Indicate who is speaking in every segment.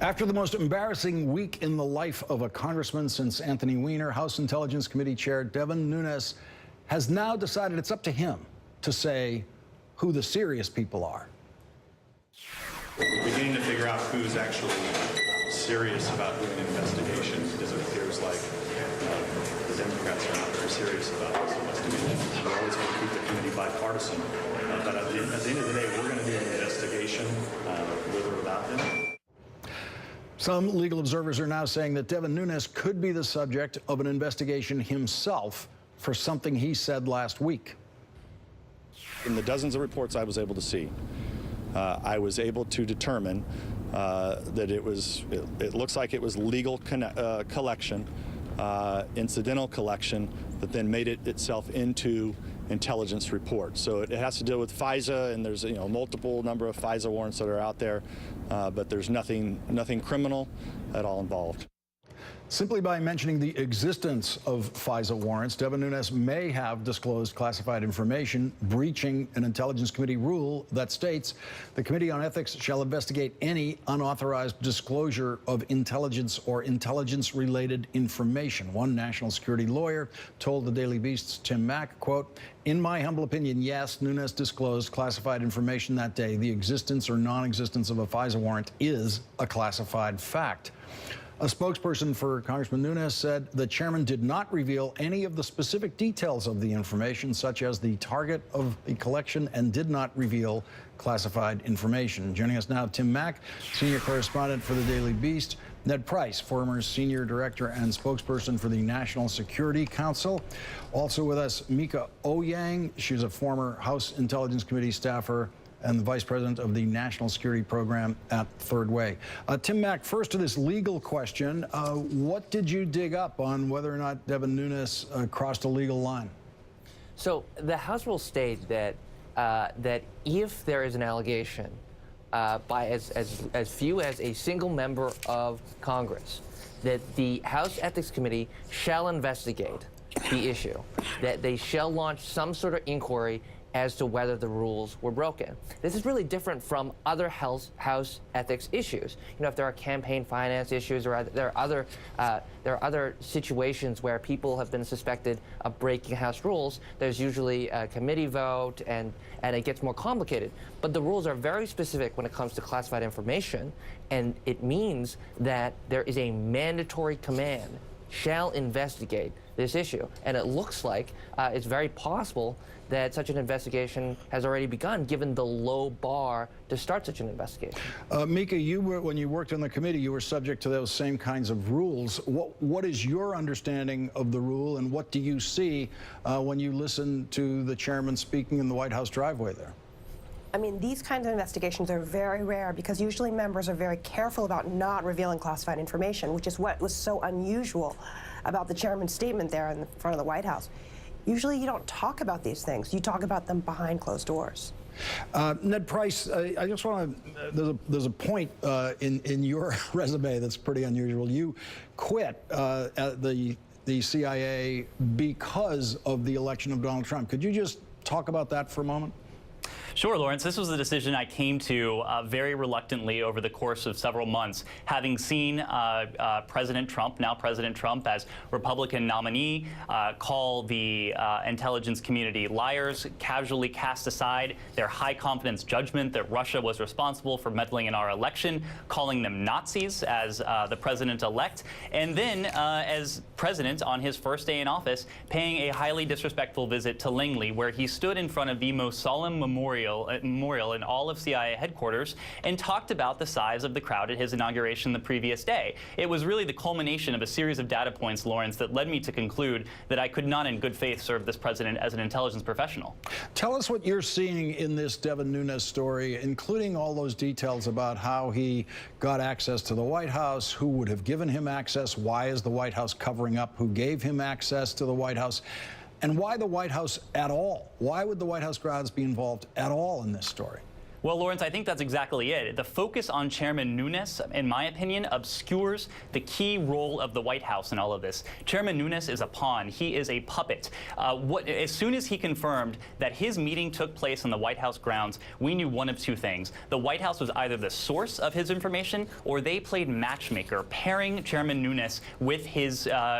Speaker 1: After the most embarrassing week in the life of a congressman since Anthony Weiner, House Intelligence Committee Chair DEVIN NUNES has now decided it's up to him to say who the serious people are.
Speaker 2: We're beginning to figure out who's actually serious about doing an investigation, because it appears like the Democrats are not very serious about this investigation. We're always going to keep the committee bipartisan, but at the end of the day, we're going to do an investigation with or without them.
Speaker 1: Some legal observers are now saying that DEVIN NUNES could be the subject of an investigation himself for something he said last week.
Speaker 3: In the dozens of reports I was able to see, I was able to determine that it looks like it was legal collection, incidental collection, that then made it itself into intelligence report. So it has to deal with FISA, and there's multiple number of FISA warrants that are out there, but there's nothing criminal at all involved.
Speaker 1: Simply by mentioning the existence of FISA warrants, DEVIN NUNES may have disclosed classified information, breaching an Intelligence Committee rule that states the Committee on Ethics shall investigate any unauthorized disclosure of intelligence or intelligence-related information. One national security lawyer told the Daily Beast's Tim Mack, quote, "In my humble opinion, yes, NUNES disclosed classified information that day. The existence or non-existence of a FISA warrant is a classified fact." A spokesperson for Congressman NUNES said the chairman did not reveal any of the specific details of the information, such as the target of the collection, and did not reveal classified information. Joining us now, Tim Mack, senior correspondent for the Daily Beast. Ned Price, former senior director and spokesperson for the National Security Council. Also with us, Mika Ouyang. She's a former House Intelligence Committee staffer and the vice president of the National Security Program at Third Way. Tim Mack, first to this legal question, what did you dig up on whether or not DEVIN NUNES crossed a legal line?
Speaker 4: So the House rules state that that if there is an allegation by as few as a single member of Congress, that the House Ethics Committee shall investigate the issue, that they shall launch some sort of inquiry as to whether the rules were broken. This is really different from other House ethics issues. If there are campaign finance issues, or there are other situations where people have been suspected of breaking House rules, there's usually a committee vote, and it gets more complicated. But the rules are very specific when it comes to classified information, and it means that there is a mandatory command shall investigate this issue. And it looks like it's very possible that such an investigation has already begun, given the low bar to start such an investigation.
Speaker 1: Mika, when you worked on the committee, you were subject to those same kinds of rules. What is your understanding of the rule, and what do you see when you listen to the chairman speaking in the White House driveway there?
Speaker 5: I mean, these kinds of investigations are very rare because usually members are very careful about not revealing classified information, which is what was so unusual about the chairman's statement there in front of the White House. Usually you don't talk about these things. You talk about them behind closed doors.
Speaker 1: Ned Price, I just want to, there's a point in your resume that's pretty unusual. You quit at the CIA because of the election of Donald Trump. Could you just talk about that for a moment?
Speaker 6: Sure, Lawrence. This was a decision I came to very reluctantly over the course of several months, having seen President Trump, now President Trump, as Republican nominee, call the intelligence community liars, casually cast aside their high-confidence judgment that Russia was responsible for meddling in our election, calling them Nazis as the president-elect, and then as president on his first day in office, paying a highly disrespectful visit to Langley, where he stood in front of the most solemn memorial in all of CIA headquarters and talked about the size of the crowd at his inauguration the previous day. It was really the culmination of a series of data points, Lawrence, that led me to conclude that I could not in good faith serve this president as an intelligence professional.
Speaker 1: Tell us what you're seeing in this DEVIN NUNES story, including all those details about how he got access to the White House, who would have given him access, why is the White House covering up who gave him access to the White House, and why the White House at all? Why would the White House grounds be involved at all in this story?
Speaker 6: Well, Lawrence, I think that's exactly it. The focus on Chairman Nunes, in my opinion, obscures the key role of the White House in all of this. Chairman Nunes is a pawn. He is a puppet. As soon as he confirmed that his meeting took place on the White House grounds, we knew one of two things. The White House was either the source of his information, or they played matchmaker, pairing Chairman Nunes with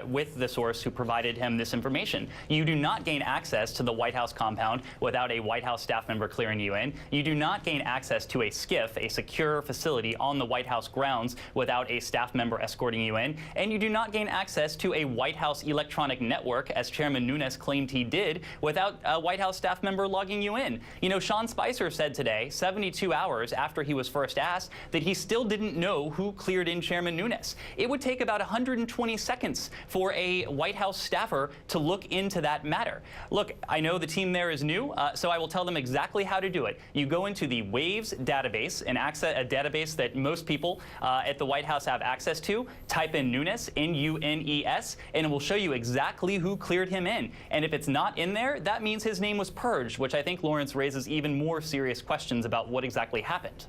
Speaker 6: with the source who provided him this information. You do not gain access to the White House compound without a White House staff member clearing you in. You do not gain access to a SCIF, a secure facility on the White House grounds, without a staff member escorting you in. And you do not gain access to a White House electronic network, as Chairman Nunes claimed he did, without a White House staff member logging you in. You know, Sean Spicer said today, 72 hours after he was first asked, that he still didn't know who cleared in Chairman Nunes. It would take about 120 seconds for a White House staffer to look into that matter. Look, I know the team there is new, so I will tell them exactly how to do it. You go into the Waves database, a database that most people at the White House have access to. Type in Nunes, N-U-N-E-S, and it will show you exactly who cleared him in. And if it's not in there, that means his name was purged, which I think, Lawrence, raises even more serious questions about what exactly happened.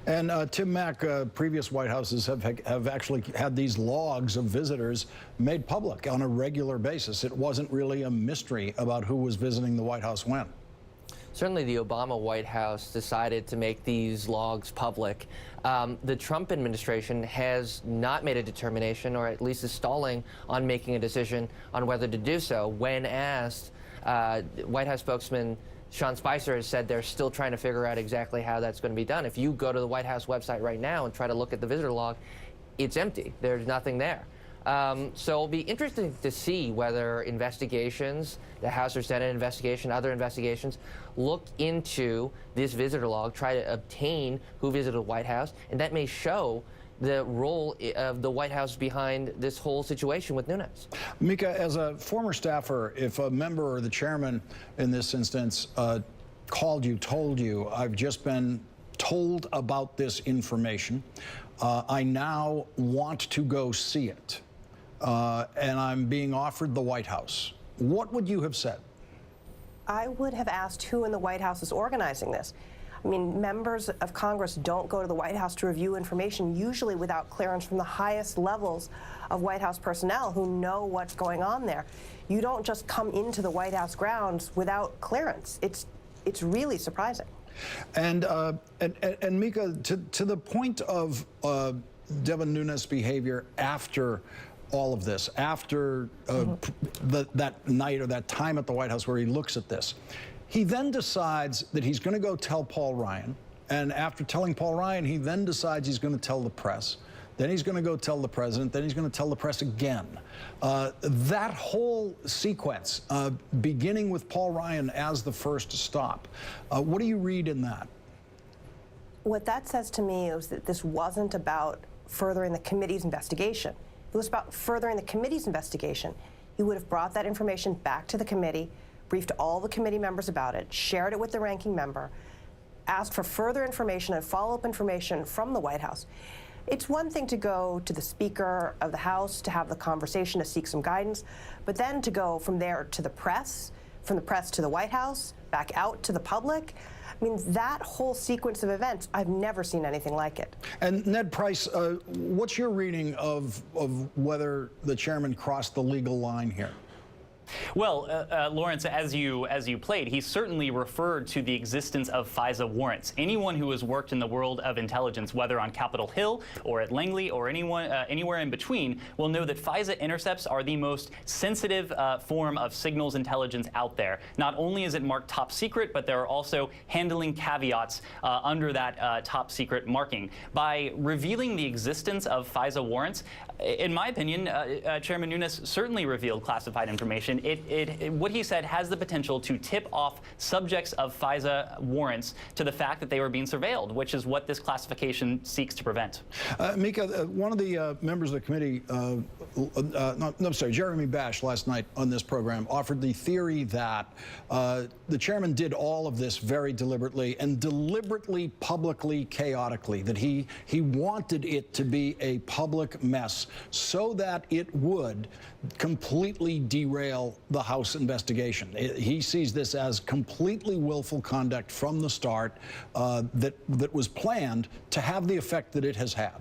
Speaker 1: And Tim Mack, previous White Houses have actually had these logs of visitors made public on a regular basis. It wasn't really a mystery about who was visiting the White House when.
Speaker 4: Certainly the Obama White House decided to make these logs public. The Trump administration has not made a determination, or at least is stalling on making a decision on whether to do so. When asked, White House spokesman Sean Spicer has said they're still trying to figure out exactly how that's going to be done. If you go to the White House website right now and try to look at the visitor log, it's empty. There's nothing there. So it'll be interesting to see whether investigations, the House or Senate investigation, other investigations, look into this visitor log, try to obtain who visited the White House, and that may show the role of the White House behind this whole situation with Nunes.
Speaker 1: Mika, as a former staffer, if a member or the chairman in this instance called you, told you, I've just been told about this information, I now want to go see it, and I'm being offered the White House, what would you have said?
Speaker 5: I would have asked who in the White House is organizing this. I mean, members of Congress don't go to the White House to review information, usually without clearance from the highest levels of White House personnel who know what's going on there. You don't just come into the White House grounds without clearance. It's really surprising.
Speaker 1: And Mika, to the point of Devin Nunes' behavior after all of this, after that night or that time at the White House where he looks at this, he then decides that he's going to go tell Paul Ryan, and after telling Paul Ryan, he then decides he's going to tell the press. Then he's going to go tell the president. Then he's going to tell the press again. That whole sequence, beginning with Paul Ryan as the first stop, what do you read in that?
Speaker 5: What that says to me is that this wasn't about furthering the committee's investigation. It was about furthering the committee's investigation. He would have brought that information back to the committee, briefed all the committee members about it, shared it with the ranking member, asked for further information and follow-up information from the White House. It's one thing to go to the Speaker of the House to have the conversation, to seek some guidance, but then to go from there to the press, from the press to the White House, back out to the public. I mean, that whole sequence of events, I've never seen anything like it. And
Speaker 1: Ned Price, what's your reading of whether the chairman crossed the legal line here?
Speaker 6: Well, Lawrence, as you played, he certainly referred to the existence of FISA warrants. Anyone who has worked in the world of intelligence, whether on Capitol Hill or at Langley or anywhere in between, will know that FISA intercepts are the most sensitive form of signals intelligence out there. Not only is it marked top secret, but there are also handling caveats under that top secret marking. By revealing the existence of FISA warrants, in my opinion, Chairman Nunes certainly revealed classified information. What he said has the potential to tip off subjects of FISA warrants to the fact that they were being surveilled, which is what this classification seeks to prevent.
Speaker 1: Mika, one of the members of the committee Jeremy Bash last night on this program offered the theory that the chairman did all of this very deliberately and deliberately, publicly, chaotically, that he wanted it to be a public mess so that it would completely derail the House investigation. He sees this as completely willful conduct from the start that was planned to have the effect that it has had.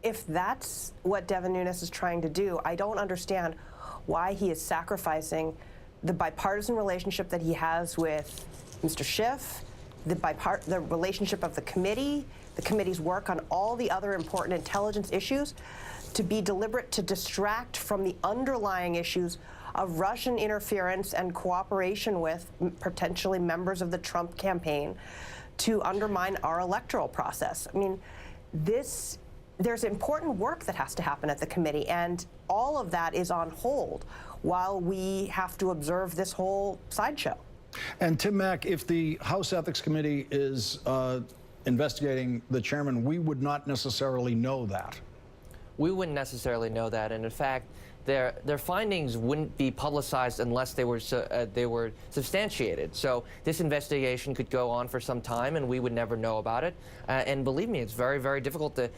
Speaker 5: If that's what Devin Nunes is trying to do, I don't understand why he is sacrificing the bipartisan relationship that he has with Mr. Schiff, the relationship of the committee's work on all the other important intelligence issues, to be deliberate to distract from the underlying issues of Russian interference and cooperation with potentially members of the Trump campaign to undermine our electoral process. I mean, there's important work that has to happen at the committee, and all of that is on hold while we have to observe this whole sideshow.
Speaker 1: And Tim Mack, if the House Ethics Committee is investigating the chairman, we would not necessarily know that.
Speaker 4: We wouldn't necessarily know that, and in fact, their findings wouldn't be publicized unless they were substantiated. So this investigation could go on for some time, and we would never know about it. And believe me, it's very, very difficult to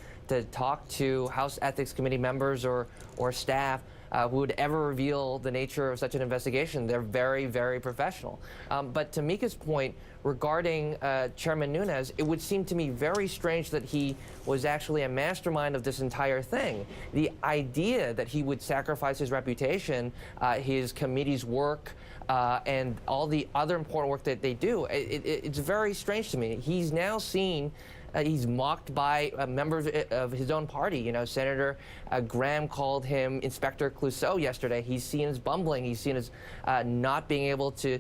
Speaker 4: talk to House Ethics Committee members or staff who would ever reveal the nature of such an investigation. They're very, very professional. But to Mika's point regarding Chairman Nunes, it would seem to me very strange that he was actually a mastermind of this entire thing. The idea that he would sacrifice his reputation, his committee's work, and all the other important work that they do, it's very strange to me. He's now seen he's mocked by members of his own party. You know, Senator Graham called him Inspector Clouseau yesterday. He's seen as bumbling. He's seen as not being able to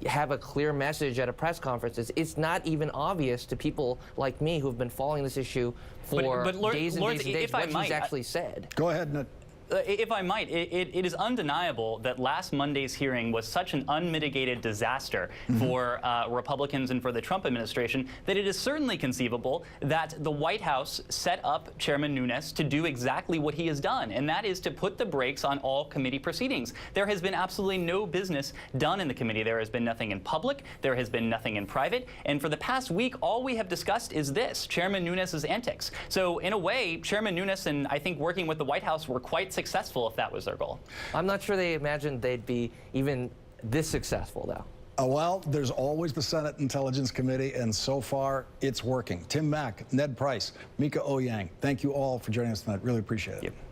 Speaker 4: have a clear message at a press conference. It's not even obvious to people like me who have been following this issue for days and days and days what he's actually said.
Speaker 1: Go ahead, Ned.
Speaker 6: If I might, it is undeniable that last Monday's hearing was such an unmitigated disaster for Republicans and for the Trump administration that it is certainly conceivable that the White House set up Chairman Nunes to do exactly what he has done, and that is to put the brakes on all committee proceedings. There has been absolutely no business done in the committee. There has been nothing in public. There has been nothing in private. And for the past week, all we have discussed is this, Chairman Nunes' antics. So in a way, Chairman Nunes and I think working with the White House were quite successful if that was their goal.
Speaker 4: I'm not sure they imagined they'd be even this successful, though.
Speaker 1: Well, there's always the Senate Intelligence Committee, and so far, it's working. Tim Mack, Ned Price, Mika Ouyang, thank you all for joining us tonight. Really appreciate it.
Speaker 6: Thank you.